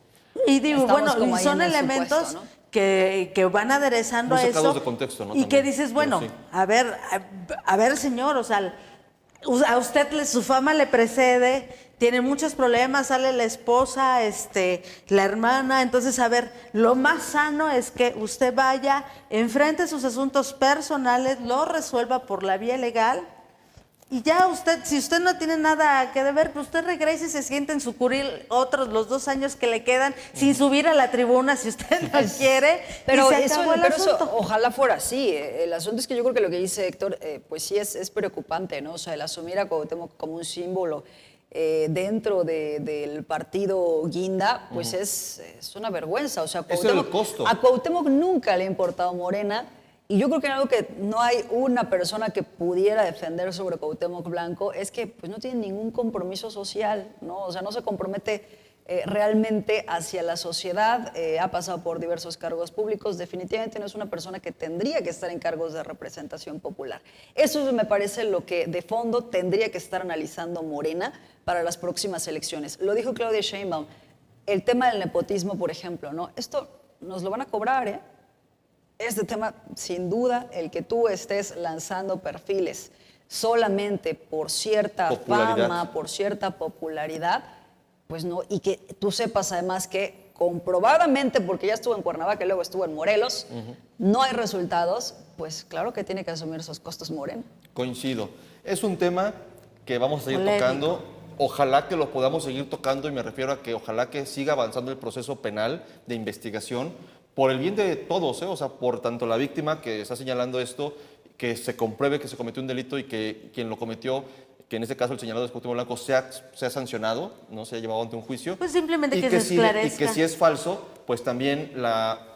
Y digo, Estamos bueno, como y ahí son en el elementos supuesto, ¿no? que van aderezando Muy a sacados eso. de contexto, ¿no? Y que También, dices, pero bueno, sí. a ver, señor, o sea, a usted su fama le precede, tiene muchos problemas, sale la esposa, la hermana, entonces, a ver, lo más sano es que usted vaya, enfrente sus asuntos personales, lo resuelva por la vía legal. Y ya usted, si usted no tiene nada que deber, pues usted regrese y se siente en su curil los 2 años que le quedan, sin subir a la tribuna si usted no quiere. Pero, y se eso, acabó el pero eso asunto. ojalá fuera así. El asunto es que yo creo que lo que dice Héctor, pues sí es preocupante, ¿no? O sea, el asumir a Cuauhtémoc como un símbolo dentro del partido Guinda, pues es una vergüenza. O sea, Ese es el costo. a Cuauhtémoc nunca le ha importado Morena. Y yo creo que algo que no hay una persona que pudiera defender sobre Cuauhtémoc Blanco es que pues, no tiene ningún compromiso social, ¿no? O sea, no se compromete realmente hacia la sociedad, ha pasado por diversos cargos públicos, definitivamente no es una persona que tendría que estar en cargos de representación popular. Eso me parece lo que de fondo tendría que estar analizando Morena para las próximas elecciones. Lo dijo Claudia Sheinbaum, el tema del nepotismo, por ejemplo, ¿no? Esto nos lo van a cobrar, ¿eh? Este tema, sin duda, el que tú estés lanzando perfiles solamente por cierta Popularidad. fama, por cierta popularidad, pues no, y que tú sepas además que comprobadamente, porque ya estuvo en Cuernavaca y luego estuvo en Morelos, no hay resultados, pues claro que tiene que asumir esos costos Morena. Coincido. Es un tema que vamos a seguir Polémico. tocando. Ojalá que lo podamos seguir tocando y me refiero a que ojalá que siga avanzando el proceso penal de investigación por el bien de todos, o sea, por tanto la víctima que está señalando esto, que se compruebe que se cometió un delito y que quien lo cometió, que en este caso el señalado de Cuauhtémoc Blanco, sea sancionado, no se ha llevado ante un juicio. Pues simplemente Y que se si, esclarezca. Y que si es falso, pues también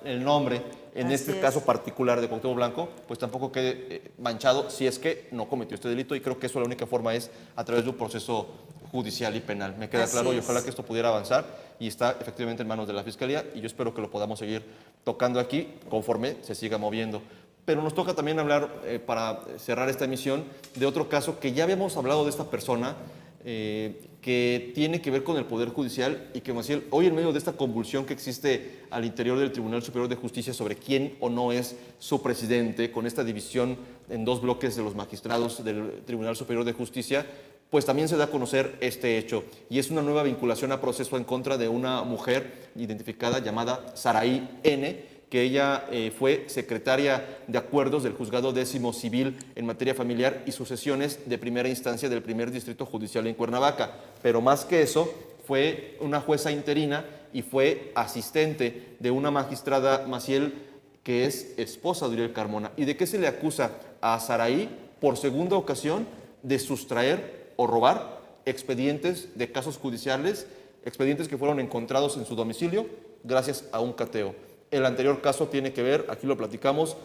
el nombre, en Así este es. caso particular de Cuauhtémoc Blanco, pues tampoco quede manchado si es que no cometió este delito y creo que eso la única forma es a través de un proceso judicial y penal. Me queda Así claro y es. ojalá que esto pudiera avanzar y está efectivamente en manos de la Fiscalía y yo espero que lo podamos seguir tocando aquí conforme se siga moviendo. Pero nos toca también hablar, para cerrar esta emisión, de otro caso que ya habíamos hablado de esta persona, que tiene que ver con el Poder Judicial y que, Maciel, hoy en medio de esta convulsión que existe al interior del Tribunal Superior de Justicia sobre quién o no es su presidente, con esta división en 2 bloques de los magistrados del Tribunal Superior de Justicia, pues también se da a conocer este hecho. Y es una nueva vinculación a proceso en contra de una mujer identificada llamada Saraí N., que ella fue secretaria de acuerdos del Juzgado Décimo Civil en materia familiar y sucesiones de primera instancia del primer distrito judicial en Cuernavaca. Pero más que eso, fue una jueza interina y fue asistente de una magistrada Maciel, que es esposa de Uriel Carmona. ¿Y de qué se le acusa a Saraí? Por segunda ocasión, de sustraer o robar expedientes de casos judiciales, expedientes que fueron encontrados en su domicilio gracias a un cateo. El anterior caso tiene que ver, aquí lo platicamos,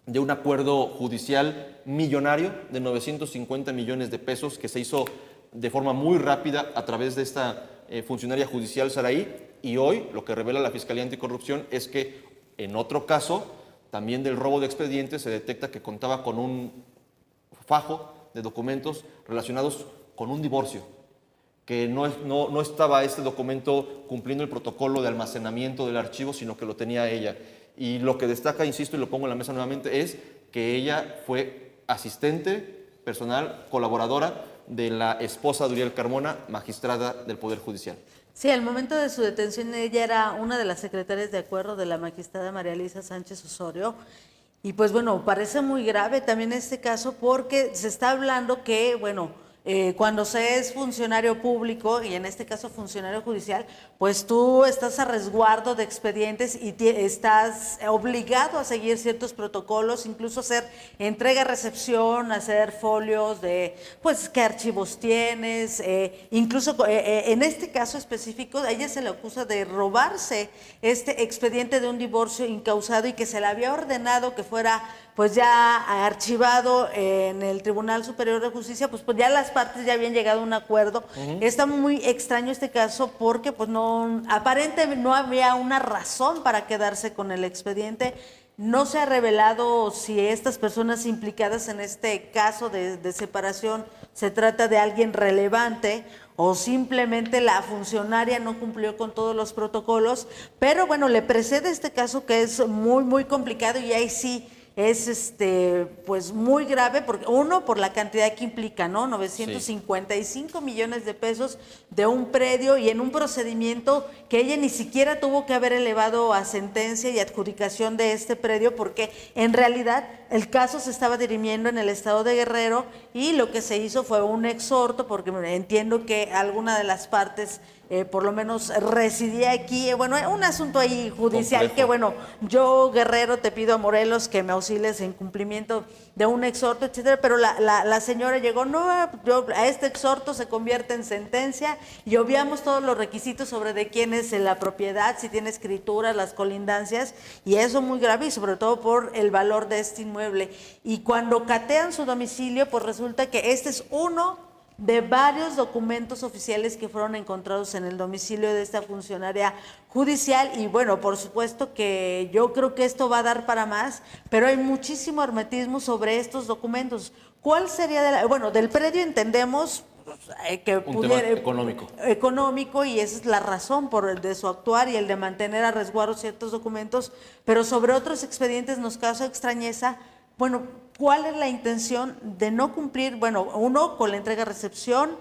de un acuerdo judicial millonario de 950 millones de pesos que se hizo de forma muy rápida a través de esta funcionaria judicial Saraí, y hoy lo que revela la Fiscalía Anticorrupción es que en otro caso, también del robo de expedientes, se detecta que contaba con un fajo de documentos relacionados con un divorcio, que no estaba este documento cumpliendo el protocolo de almacenamiento del archivo, sino que lo tenía ella. Y lo que destaca, insisto, y lo pongo en la mesa nuevamente, es que ella fue asistente personal, colaboradora de la esposa de Uriel Carmona, magistrada del Poder Judicial. Sí, al momento de su detención ella era una de las secretarias de acuerdo de la magistrada María Elisa Sánchez Osorio. Y pues bueno, parece muy grave también este caso porque se está hablando que, bueno, cuando se es funcionario público y en este caso funcionario judicial, pues tú estás a resguardo de expedientes y estás obligado a seguir ciertos protocolos, incluso hacer entrega-recepción, hacer folios de, pues, qué archivos tienes, incluso en este caso específico, a ella se le acusa de robarse este expediente de un divorcio incausado y que se le había ordenado que fuera pues ya archivado en el Tribunal Superior de Justicia, pues ya las partes ya habían llegado a un acuerdo. Está muy extraño este caso porque pues aparentemente no había una razón para quedarse con el expediente. No se ha revelado si estas personas implicadas en este caso de separación se trata de alguien relevante o simplemente la funcionaria no cumplió con todos los protocolos, pero bueno, le precede este caso que es muy, muy complicado y ahí sí es pues muy grave, porque uno, por la cantidad que implica, ¿no? 955 millones de pesos de un predio y en un procedimiento que ella ni siquiera tuvo que haber elevado a sentencia y adjudicación de este predio, porque en realidad el caso se estaba dirimiendo en el estado de Guerrero y lo que se hizo fue un exhorto, porque entiendo que alguna de las partes por lo menos residía aquí, bueno, un asunto ahí judicial complejo. Que bueno, yo Guerrero te pido a Morelos que me auxilies en cumplimiento de un exhorto, etcétera, pero la señora llegó, no, a este exhorto se convierte en sentencia y obviamos todos los requisitos sobre de quién es la propiedad, si tiene escrituras, las colindancias, y eso muy grave y sobre todo por el valor de este inmueble. Y cuando catean su domicilio, pues resulta que este es uno de varios documentos oficiales que fueron encontrados en el domicilio de esta funcionaria judicial y bueno, por supuesto que yo creo que esto va a dar para más, pero hay muchísimo hermetismo sobre estos documentos. ¿Cuál sería, bueno, del predio entendemos que un tema económico. Económico y esa es la razón de su actuar y el de mantener a resguardo ciertos documentos, pero sobre otros expedientes nos causa extrañeza. Bueno, ¿cuál es la intención de no cumplir? Bueno, uno, con la entrega-recepción,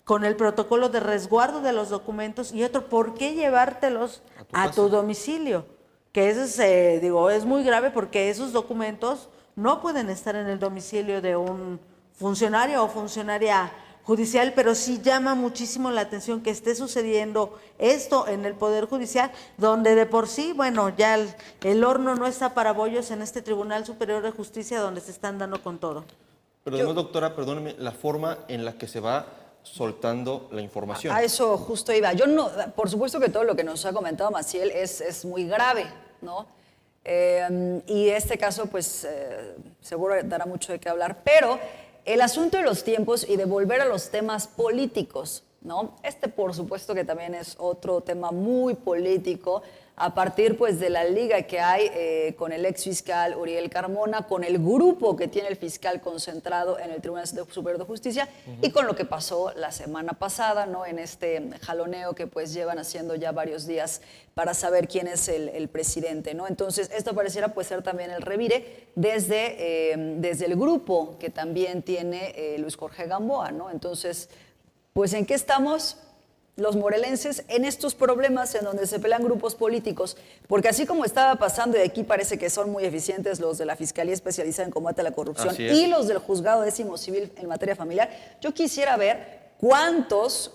con el protocolo de resguardo de los documentos y otro, ¿por qué llevártelos a tu domicilio? Que eso es, es muy grave porque esos documentos no pueden estar en el domicilio de un funcionario o funcionaria judicial, pero sí llama muchísimo la atención que esté sucediendo esto en el Poder Judicial, donde de por sí, bueno, ya el horno no está para bollos en este Tribunal Superior de Justicia donde se están dando con todo. Pero además, doctora, perdóneme, la forma en la que se va soltando la información. A eso justo iba. Yo no, por supuesto que todo lo que nos ha comentado Maciel es muy grave, ¿no? Y este caso, pues, seguro dará mucho de qué hablar, pero el asunto de los tiempos y de volver a los temas políticos, ¿no? Este, por supuesto, que también es otro tema muy político, a partir pues de la liga que hay con el ex fiscal Uriel Carmona, con el grupo que tiene el fiscal concentrado en el Tribunal Superior de Justicia y con lo que pasó la semana pasada, ¿no? En este jaloneo que pues llevan haciendo ya varios días para saber quién es el presidente, ¿no? Entonces, esto pareciera pues ser también el revire desde el grupo que también tiene Luis Jorge Gamboa, ¿no? Entonces, pues ¿en qué estamos los morelenses en estos problemas en donde se pelean grupos políticos? Porque así como estaba pasando, y aquí parece que son muy eficientes los de la Fiscalía Especializada en Combate a la Corrupción y los del Juzgado Décimo Civil en materia familiar, yo quisiera ver cuántos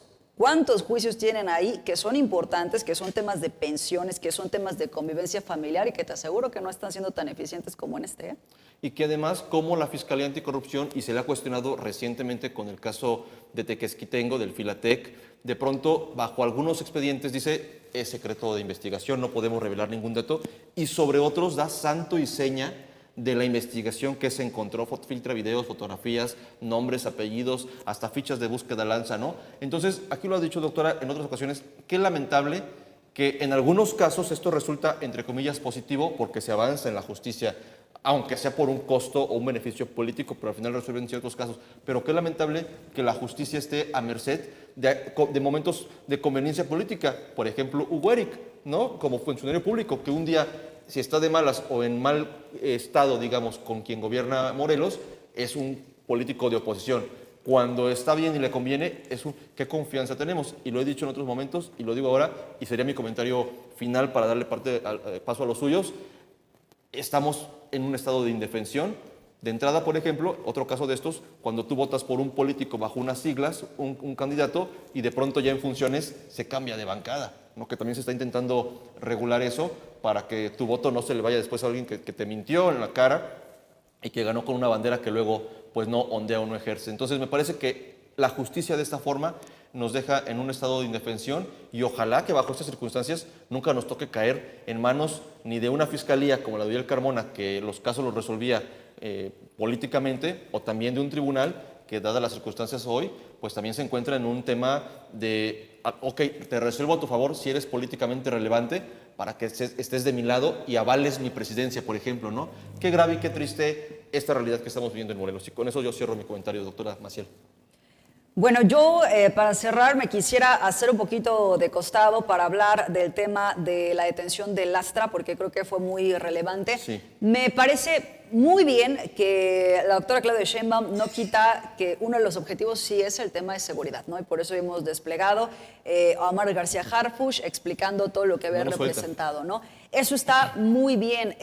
juicios tienen ahí que son importantes, que son temas de pensiones, que son temas de convivencia familiar y que te aseguro que no están siendo tan eficientes como en este, ¿eh? Y que además, como la Fiscalía Anticorrupción, y se le ha cuestionado recientemente con el caso de Tequesquitengo, del Filatec, de pronto, bajo algunos expedientes dice, es secreto de investigación, no podemos revelar ningún dato, y sobre otros da santo y seña de la investigación que se encontró, filtra videos, fotografías, nombres, apellidos, hasta fichas de búsqueda lanza, ¿no? Entonces, aquí lo ha dicho, doctora, en otras ocasiones, qué lamentable que en algunos casos esto resulta, entre comillas, positivo porque se avanza en la justicia, aunque sea por un costo o un beneficio político, pero al final resuelven ciertos casos. Pero qué lamentable que la justicia esté a merced de momentos de conveniencia política. Por ejemplo, Hugo Eric, ¿no? Como funcionario público, que un día, si está de malas o en mal estado, digamos, con quien gobierna Morelos, es un político de oposición. Cuando está bien y le conviene, ¿qué confianza tenemos? Y lo he dicho en otros momentos, y lo digo ahora, y sería mi comentario final para darle paso a los suyos. Estamos en un estado de indefensión. De entrada, por ejemplo, otro caso de estos, cuando tú votas por un político bajo unas siglas, un candidato, y de pronto ya en funciones se cambia de bancada, ¿no? Que también se está intentando regular eso para que tu voto no se le vaya después a alguien que te mintió en la cara y que ganó con una bandera que luego pues no ondea o no ejerce. Entonces me parece que la justicia de esta forma nos deja en un estado de indefensión y ojalá que bajo estas circunstancias nunca nos toque caer en manos ni de una fiscalía como la de Uriel Carmona, que los casos los resolvía políticamente, o también de un tribunal que, dadas las circunstancias hoy, pues también se encuentra en un tema de, ok, te resuelvo a tu favor si eres políticamente relevante para que estés de mi lado y avales mi presidencia, por ejemplo, ¿no? Qué grave y qué triste esta realidad que estamos viviendo en Morelos. Y con eso yo cierro mi comentario, doctora Maciel. Bueno, yo para cerrar me quisiera hacer un poquito de costado para hablar del tema de la detención de Lastra, porque creo que fue muy relevante. Sí. Me parece muy bien que la doctora Claudia Sheinbaum no quita que uno de los objetivos sí es el tema de seguridad, ¿no? Y por eso hemos desplegado a Omar García Harfuch explicando todo lo que había representado, ¿no? Eso está muy bien.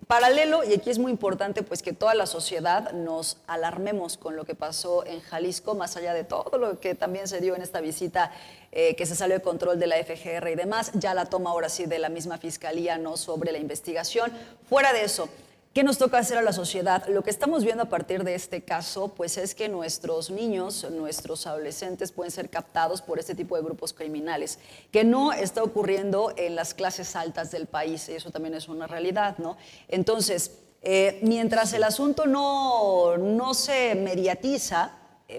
Paralelo, y aquí es muy importante pues que toda la sociedad nos alarmemos con lo que pasó en Jalisco, más allá de todo lo que también se dio en esta visita que se salió de control de la FGR y demás, ya la toma ahora sí de la misma fiscalía, no sobre la investigación. Fuera de eso, ¿qué nos toca hacer a la sociedad? Lo que estamos viendo a partir de este caso, pues es que nuestros niños, nuestros adolescentes pueden ser captados por este tipo de grupos criminales, que no está ocurriendo en las clases altas del país, y eso también es una realidad, ¿no? Entonces, mientras el asunto no se mediatiza,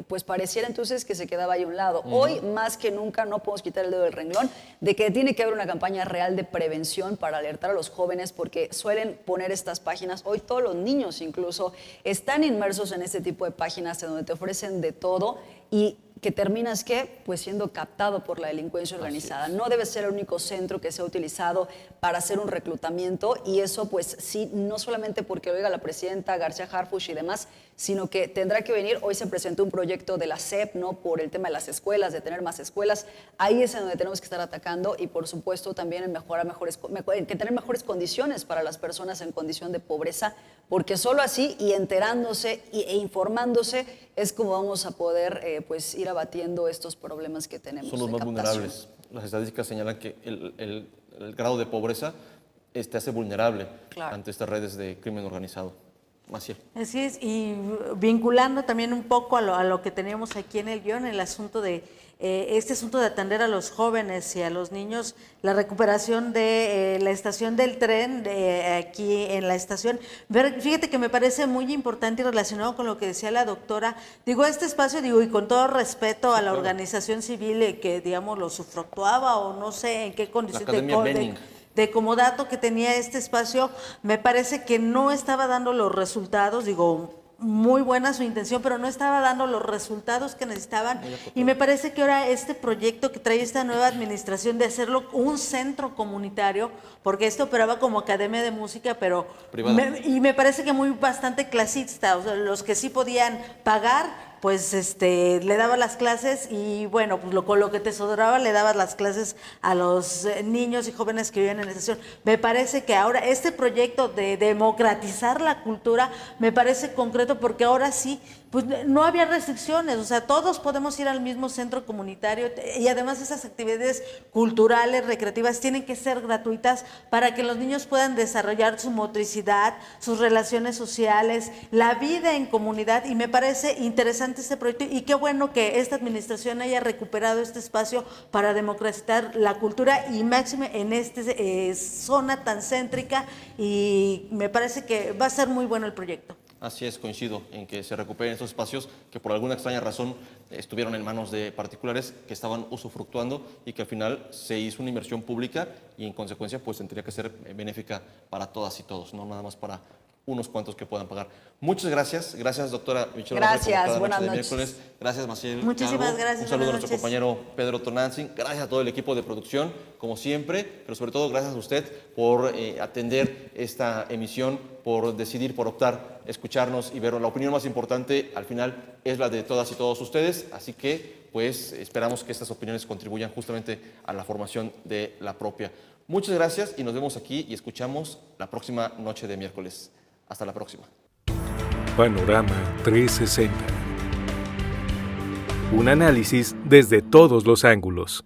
pues pareciera entonces que se quedaba ahí a un lado. Hoy, más que nunca, no podemos quitar el dedo del renglón de que tiene que haber una campaña real de prevención para alertar a los jóvenes, porque suelen poner estas páginas, hoy todos los niños incluso están inmersos en este tipo de páginas en donde te ofrecen de todo y que terminas, ¿qué? Pues siendo captado por la delincuencia organizada. No debe ser el único centro que sea utilizado para hacer un reclutamiento, y eso pues sí, no solamente porque lo diga la presidenta García Harfuch y demás, sino que tendrá que venir. Hoy se presentó un proyecto de la SEP, ¿no? Por el tema de las escuelas, de tener más escuelas. Ahí es en donde tenemos que estar atacando, y por supuesto también en que tener mejores condiciones para las personas en condición de pobreza, porque solo así, y enterándose e informándose, es como vamos a poder pues ir abatiendo estos problemas que tenemos. Son los más vulnerables. Las estadísticas señalan que el grado de pobreza te hace vulnerable ante estas redes de crimen organizado. Maciel. Así es, y vinculando también un poco a lo que teníamos aquí en el guión, el asunto de este asunto de atender a los jóvenes y a los niños, la recuperación de la estación del tren aquí en la estación. Fíjate que me parece muy importante y relacionado con lo que decía la doctora. Digo, este espacio, digo, y con todo respeto a la organización civil que, digamos, lo sufructuaba o no sé en qué condiciones de comodato que tenía este espacio, me parece que no estaba dando los resultados, digo, muy buena su intención, pero no estaba dando los resultados que necesitaban. Y me parece que ahora este proyecto que trae esta nueva administración de hacerlo un centro comunitario, porque esto operaba como academia de música, pero me parece que muy bastante clasista, o sea, los que sí podían pagar, pues le daba las clases y bueno, pues con lo que te sobraba le dabas las clases a los niños y jóvenes que viven en la estación. Me parece que ahora este proyecto de democratizar la cultura me parece concreto porque ahora sí, pues no había restricciones, o sea, todos podemos ir al mismo centro comunitario y además esas actividades culturales, recreativas tienen que ser gratuitas para que los niños puedan desarrollar su motricidad, sus relaciones sociales, la vida en comunidad y me parece interesante este proyecto y qué bueno que esta administración haya recuperado este espacio para democratizar la cultura y máxime en esta zona tan céntrica y me parece que va a ser muy bueno el proyecto. Así es, coincido en que se recuperen estos espacios que por alguna extraña razón estuvieron en manos de particulares que estaban usufructuando y que al final se hizo una inversión pública y en consecuencia pues tendría que ser benéfica para todas y todos, no nada más para unos cuantos que puedan pagar. Muchas gracias. Gracias, doctora Michelle. Gracias, buenas noches. Gracias, Maciel. Muchísimas gracias. Un saludo a nuestro compañero Pedro Tonantzin. Gracias a todo el equipo de producción, como siempre, pero sobre todo gracias a usted por atender esta emisión, por decidir, por optar, escucharnos y ver. La opinión más importante, al final, es la de todas y todos ustedes, así que pues esperamos que estas opiniones contribuyan justamente a la formación de la propia. Muchas gracias y nos vemos aquí y escuchamos la próxima noche de miércoles. Hasta la próxima. Panorama 360. Un análisis desde todos los ángulos.